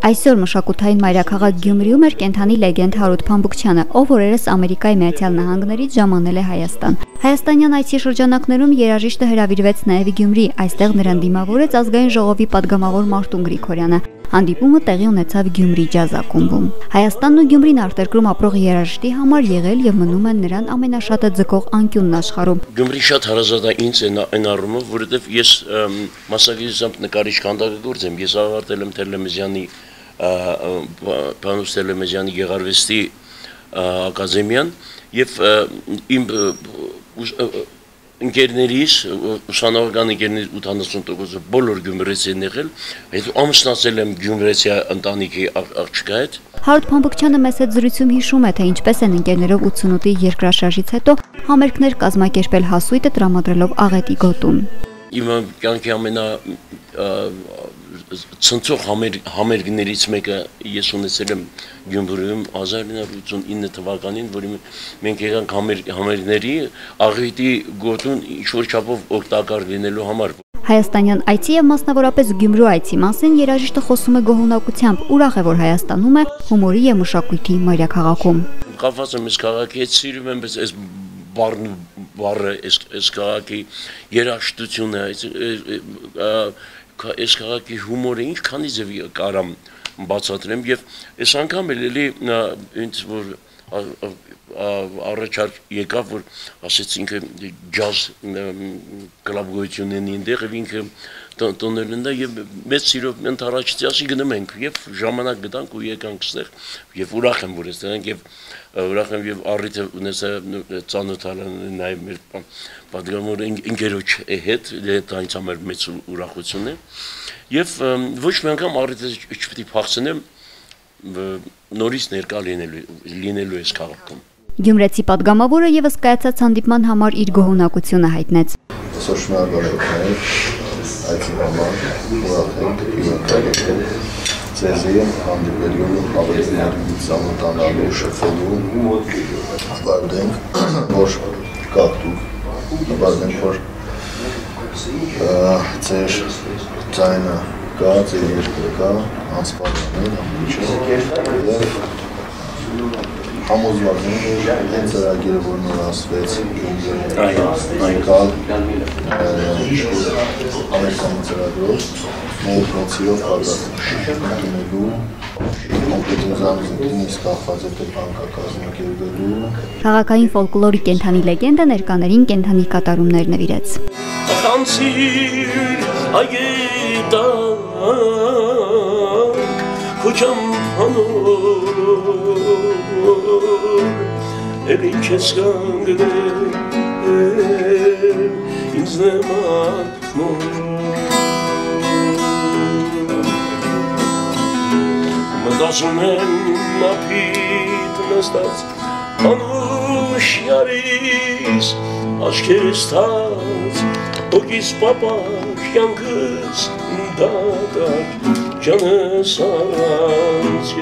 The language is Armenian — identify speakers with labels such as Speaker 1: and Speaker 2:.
Speaker 1: Այսօր մշակութային մայրաքաղաք Գյումրիում էր կենդանի լեգենդ Հարութ Փամբուկչյանը, ով օրերս Ամերիկայի Միացյալ Նահանգներից ժամանել է Հայաստան։ Հայաստանյան այցի շրջանակներում երաժիշտը հրավիրվեց նաև Գյումրի, այստեղ նրան դիմավորեց ազգային ժողովի падգամավոր Մարտուն Գրիգորյանը։ Հանդիպումը տեղի ունեցավ Գյումրի ջազ ակումբում։ Հայաստանն ու Գյումրին արտերկրում ապրող երաժշտի համար եղել եւ մնում են նրան ամենաշատը ձգող անկյունն աշխարհում։
Speaker 2: Գյումրի շատ հարազատ է ինձ այն առումով, որովհետեւ ես մասնագիտությամբ նկարիչ քանդակագործ եմ, ես ավարտել եմ Տեր-Լեմեզյանի Պանոս Տեր-Լեմեզյանի Գեղարվեստի ակադեմիան եւ իմ ընկերներիս, ուսանողական ընկերներից 80%-ը բոլոր գյումրեցի են եղել, հետո ամուսնացել եմ գյումրեցի ընտանիքի աղջկա հետ։
Speaker 1: Հարութ Փամբուկչյանը մեծ հետ զրույցում հիշում է, թե ինչպես են ընկերներով 88-ի երկրաշարժից հետո համերգներ կազմակերպել հասույթը տրամադրելով Աղետի գոտում։
Speaker 2: Իմ կյանքի ցնցող համերգներից մեկը ես ունեցել եմ Գյումրիում 1989 թվականին, որի մենք եղանք համերգների Աղետի գոտուն ինչ-որ չափով օգտակար լինելու համար։
Speaker 1: Հայաստանյան այցի եւ մասնավորապես Գյումրու այցի մասին երաժիշտը խոսում է գոհունակությամբ, ուրախ է, որ Հայաստանում է հումորի եւ մշակույթի մայրաքաղաքում։
Speaker 2: Կապված եմ այս քաղաքի հետ, սիրում եմ այս բառը, այս քաղաքի երաժշտությունը, այս քաղաքի հումորը ինչքանի ձև կարամ բացատրեմ եւ այս անգամ էլ ինձ որ առաջարկ եկավ, որ ասեցինք ջազ կլաբ գոյություն ունի այնտեղ եւ ինքը տոնել ընդա եւ մեծ սիրով ընթառաջից ասի գնում ենք եւ ժամանակ գտանք ու եկանք այստեղ եւ ուրախ եմ որ այստեղ ենք եւ ուրախ եմ եւ առիթ ունեցա ծանոթալ նաեւ մեր падգամավոր ընկերոջ հետ դա ինձ համար մեծ ուրախություն է եւ ոչ մի անգամ առիթը չպետք է փախցնեմ նորից ներկա լինելու այս քաղաքում։
Speaker 1: Գյումրեցի падգամավորը եւս կայացած հանդիպման համար իր գոհունակությունը հայտնեց։
Speaker 3: Այսօր շնորհակալ եմ այցի համար, ուրախ եմ ձեզի հանդիպելու, ավելի ծանոթանալու, շփվելու, վարդենք, որ կաք դուք, վարդենք, որ ձեր ձայնը կա, ձեր երկրը կա, անսպառներ, ամիջը և համոզված եմ, որ այն ծրագիրը, որ նոր ասվեց, այն կալ ամերիկանի ծրագրով, մեր փոցիրով պատրաստելու, կոմպետենզանությունից կախված է բանկա կազմակերպելու։
Speaker 1: Քաղաքային ֆոլկլորի կենդանի լեգենդը ներկաներին կենդանի կատարումներ նվիրեց։
Speaker 2: Էլ ինչ ես կանգնել, ինձ նման մտածում եմ ապիտ նստած անուշ յարիս աչքերս թած օգիս պապակ կյանքս դատակ ջանս առանց